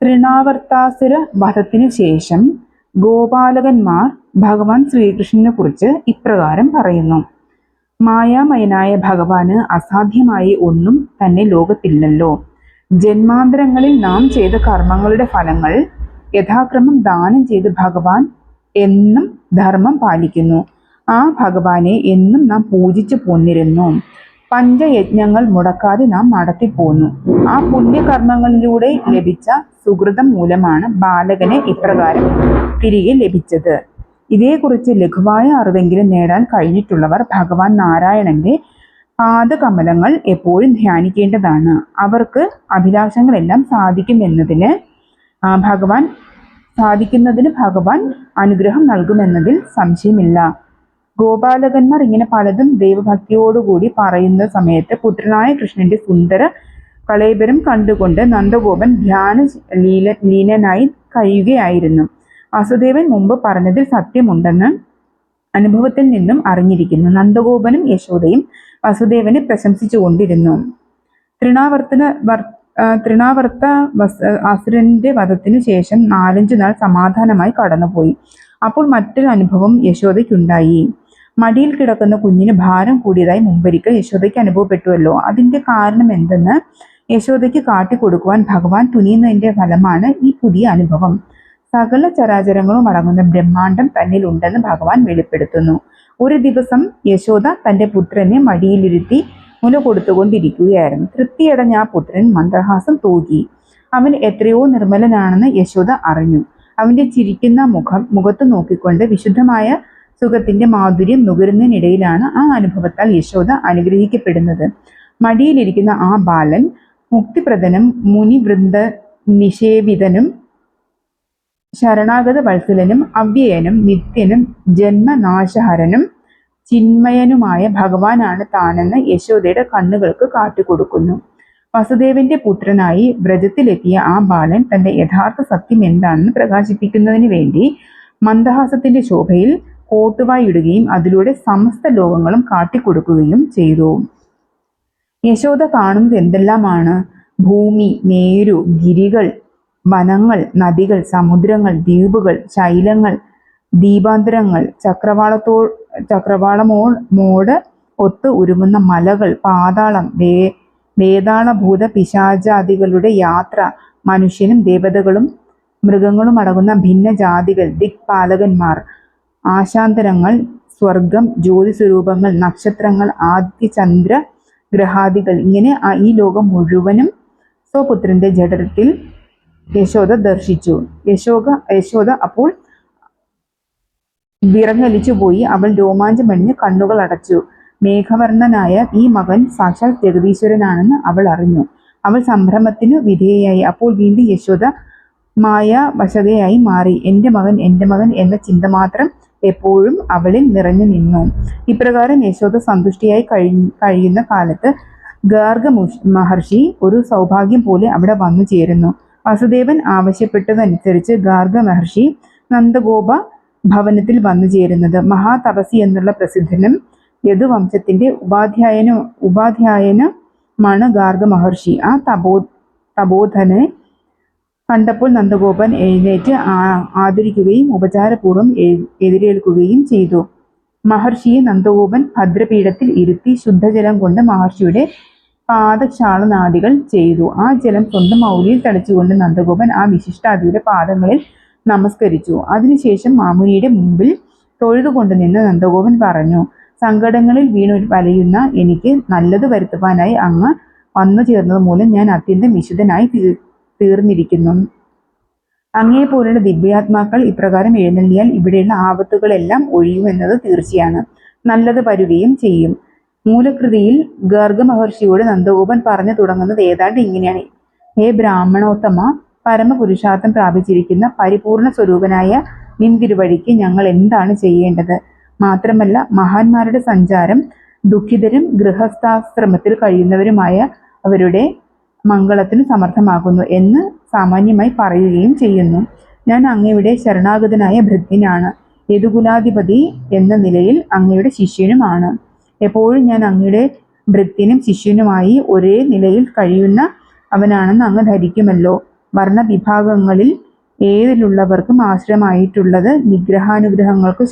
തൃണാവർത്താസുര വധത്തിനു ശേഷം ഗോപാലകന്മാർ ഭഗവാൻ ശ്രീകൃഷ്ണനെ കുറിച്ച് ഇപ്രകാരം പറയുന്നു. മായാമയനായ ഭഗവാന് അസാധ്യമായി ഒന്നും തന്നെ ലോകത്തില്ലല്ലോ. ജന്മാന്തരങ്ങളിൽ നാം ചെയ്ത കർമ്മങ്ങളുടെ ഫലങ്ങൾ യഥാക്രമം ദാനം ചെയ്ത് ഭഗവാൻ എന്നും ധർമ്മം പാലിക്കുന്നു. ആ ഭഗവാനെ എന്നും നാം പൂജിച്ചു പോന്നിരുന്നു. പഞ്ചയജ്ഞങ്ങൾ മുടക്കാതെ നാം നടത്തിപ്പോന്നു. ആ പുണ്യകർമ്മങ്ങളിലൂടെ ലഭിച്ച സുകൃതം മൂലമാണ് ബാലകനെ ഇപ്രകാരം തിരികെ ലഭിച്ചത്. ഇതേക്കുറിച്ച് ലഘുവായ അറിവെങ്കിലും നേടാൻ കഴിഞ്ഞിട്ടുള്ളവർ ഭഗവാൻ നാരായണന്റെ പാദകമലങ്ങൾ എപ്പോഴും ധ്യാനിക്കേണ്ടതാണ്. അവർക്ക് അഭിലാഷങ്ങളെല്ലാം സാധിക്കുന്നതിന് ഭഗവാൻ അനുഗ്രഹം നൽകുമെന്നതിൽ സംശയമില്ല. ഗോപാലകന്മാർ ഇങ്ങനെ പലതും ദൈവഭക്തിയോടുകൂടി പറയുന്ന സമയത്ത് പുത്രനായ കൃഷ്ണന്റെ സുന്ദര കളേബരം കണ്ടുകൊണ്ട് നന്ദഗോപൻ ലീനനായി കഴിയുകയായിരുന്നു. വാസുദേവൻ മുമ്പ് പറഞ്ഞതിൽ സത്യമുണ്ടെന്ന് അനുഭവത്തിൽ നിന്നും അറിഞ്ഞിരിക്കുന്നു. നന്ദഗോപനും യശോദയും വസുദേവനെ പ്രശംസിച്ചുകൊണ്ടിരുന്നു. തൃണാവർത്ത അസുരന്റെ വധത്തിനു ശേഷം 4-5 നാൾ സമാധാനമായി കടന്നുപോയി. അപ്പോൾ മറ്റൊരു അനുഭവം യശോദയ്ക്കുണ്ടായി. മടിയിൽ കിടക്കുന്ന കുഞ്ഞിന് ഭാരം കൂടിയതായി മുമ്പൊരിക്കൽ യശോദയ്ക്ക് അനുഭവപ്പെട്ടുവല്ലോ. അതിന്റെ കാരണം എന്തെന്ന് യശോദയ്ക്ക് കാട്ടിക്കൊടുക്കുവാൻ ഭഗവാൻ തുനിയുന്നതിന്റെ ഫലമാണ് ഈ പുതിയ അനുഭവം. സകല ചരാചരങ്ങളും അടങ്ങുന്ന ബ്രഹ്മാണ്ടം തന്നിൽ ഉണ്ടെന്ന് ഭഗവാൻ വെളിപ്പെടുത്തുന്നു. ഒരു ദിവസം യശോദ തന്റെ പുത്രനെ മടിയിലിരുത്തി മുല കൊടുത്തുകൊണ്ടിരിക്കുകയായിരുന്നു. തൃപ്തിയടഞ്ഞ ആ പുത്രൻ മന്ദഹാസം തൂകി. അവൻ എത്രയോ നിർമ്മലനാണെന്ന് യശോദ അറിഞ്ഞു. അവന്റെ ചിരിക്കുന്ന മുഖത്ത് നോക്കിക്കൊണ്ട് വിശുദ്ധമായ സുഖത്തിന്റെ മാധുര്യം നുകരുന്നതിനിടയിലാണ് ആ അനുഭവത്താൽ യശോദ അനുഗ്രഹിക്കപ്പെടുന്നത്. മടിയിലിരിക്കുന്ന ആ ബാലൻ മുക്തിപ്രദനും മുനിവൃന്ദ നിഷേവിതനും ശരണാഗത വത്സലനും അവ്യയനും നിത്യനും ജന്മനാശഹരനും ചിന്മയനുമായ ഭഗവാനാണ് താനെന്ന് യശോദയുടെ കണ്ണുകൾക്ക് കാട്ടിക്കൊടുക്കുന്നു. വസുദേവന്റെ പുത്രനായി വ്രജത്തിലെത്തിയ ആ ബാലൻ തന്റെ യഥാർത്ഥ സത്യം എന്താണെന്ന് പ്രകാശിപ്പിക്കുന്നതിന് വേണ്ടി മന്ദഹാസത്തിന്റെ ശോഭയിൽ കോട്ടുവായിടുകയും അതിലൂടെ സമസ്ത ലോകങ്ങളും കാട്ടിക്കൊടുക്കുകയും ചെയ്തു. യശോദ കാണുന്നത് എന്തെല്ലാമാണ്! ഭൂമി, മേരു, ഗിരികൾ, വനങ്ങൾ, നദികൾ, സമുദ്രങ്ങൾ, ദ്വീപുകൾ, ശൈലങ്ങൾ, ദീപാന്തരങ്ങൾ, ചക്രവാളമോട് ഒത്ത് ഉരുമുന്ന മലകൾ, പാതാളം, വേതാളഭൂത പിശാചാദികളുടെ യാത്ര, മനുഷ്യനും ദേവതകളും മൃഗങ്ങളും അടങ്ങുന്ന ഭിന്നജാതികൾ, ദിക്പാലകന്മാർ, ആശാന്തരങ്ങൾ, സ്വർഗം, ജ്യോതിസ്വരൂപങ്ങൾ, നക്ഷത്രങ്ങൾ, ആദിത്യചന്ദ്ര ഗ്രഹാദികൾ, ഇങ്ങനെ ഈ ലോകം മുഴുവനും സ്വപുത്രന്റെ ജഠരത്തിൽ യശോദ ദർശിച്ചു. യശോദ അപ്പോൾ വിറങ്ങലിച്ചു പോയി. അവൾ രോമാഞ്ചമണിഞ്ഞ് കണ്ണുകൾ അടച്ചു. മേഘവർണ്ണനായ ഈ മകൻ സാക്ഷാൽ ജഗദീശ്വരനാണെന്ന് അവൾ അറിഞ്ഞു. അവൾ സംഭ്രമത്തിനു വിധേയയായി. അപ്പോൾ വീണ്ടും യശോദ മായാവശതയായി മാറി. എൻ്റെ മകൻ എന്ന ചിന്ത മാത്രം എപ്പോഴും അവളിൽ നിറഞ്ഞു നിന്നു. ഇപ്രകാരം യശോദ സന്തുഷ്ടിയായി കഴിയുന്ന കാലത്ത് ഗാർഗ മഹർഷി ഒരു സൗഭാഗ്യം പോലെ അവിടെ വന്നു ചേരുന്നു. വസുദേവൻ ആവശ്യപ്പെട്ടതനുസരിച്ച് ഗാർഗ മഹർഷി നന്ദഗോപ ഭവനത്തിൽ വന്നു ചേരുന്നത്. മഹാതപസി എന്നുള്ള പ്രസിദ്ധനും യദുവംശത്തിന്റെ ഉപാധ്യായനുമാണ് ഗാർഗ മഹർഷി. ആ തപോധനെ കണ്ടപ്പോൾ നന്ദഗോപൻ എഴുന്നേറ്റ് ആദരിക്കുകയും ഉപചാരപൂർവ്വം എതിരേൽക്കുകയും ചെയ്തു. മഹർഷിയെ നന്ദഗോപൻ ഭദ്രപീഠത്തിൽ ഇരുത്തി ശുദ്ധജലം കൊണ്ട് മഹർഷിയുടെ പാദക്ഷാളനാദികൾ ചെയ്തു. ആ ജലം സ്വന്തം മൗലിയിൽ തളിച്ചുകൊണ്ട് നന്ദഗോപൻ ആ വിശിഷ്ടാദിയുടെ പാദങ്ങളിൽ നമസ്കരിച്ചു. അതിനുശേഷം മാമുനിയുടെ മുമ്പിൽ തൊഴുതുകൊണ്ട് നിന്ന് നന്ദഗോപൻ പറഞ്ഞു, സങ്കടങ്ങളിൽ വീണു വലയുന്ന എനിക്ക് നല്ലത് വരുത്തുവാനായി അങ്ങ് വന്നു ചേർന്നത് മൂലം ഞാൻ അത്യന്തം വിശുദ്ധനായി തീർന്നിരിക്കുന്നു. അങ്ങേപോലുള്ള ദിവ്യാത്മാക്കൾ ഇപ്രകാരം എഴുന്നള്ളിയാൽ ഇവിടെയുള്ള ആപത്തുകളെല്ലാം ഒഴിയുമെന്നത് തീർച്ചയാണ്. നല്ലത് വരുകയും ചെയ്യും. മൂലകൃതിയിൽ ഗാർഗ മഹർഷിയോട് നന്ദഗോപൻ പറഞ്ഞു തുടങ്ങുന്നത് ഏതാണ്ട് ഇങ്ങനെയാണ്. ഹേ ബ്രാഹ്മണോത്തമ, പരമപുരുഷാർത്ഥം പ്രാപിച്ചിരിക്കുന്ന പരിപൂർണ സ്വരൂപനായ നിന്തിരുവഴിക്ക് ഞങ്ങൾ എന്താണ് ചെയ്യേണ്ടത്? മാത്രമല്ല മഹാന്മാരുടെ സഞ്ചാരം ദുഃഖിതരും ഗൃഹസ്ഥാശ്രമത്തിൽ കഴിയുന്നവരുമായ അവരുടെ മംഗളത്തിന് സമർത്ഥമാകുന്നു എന്ന് സാമാന്യമായി പറയുകയും ചെയ്യുന്നു. ഞാൻ അങ്ങയുടെ ശരണാഗതനായ ഭൃത്യനാണ്. യദുകുലാധിപതി എന്ന നിലയിൽ അങ്ങയുടെ ശിഷ്യനുമാണ്. എപ്പോഴും ഞാൻ അങ്ങയുടെ ഭൃത്യനും ശിഷ്യനുമായി ഒരേ നിലയിൽ കഴിയുന്ന അവനാണെന്ന് അങ്ങ് ധരിക്കുമല്ലോ. വർണ്ണവിഭാഗങ്ങളിൽ ഏതിലുള്ളവർക്കും ആശ്രയമായിട്ടുള്ളത് നിഗ്രഹാനുഗ്രഹങ്ങൾക്ക്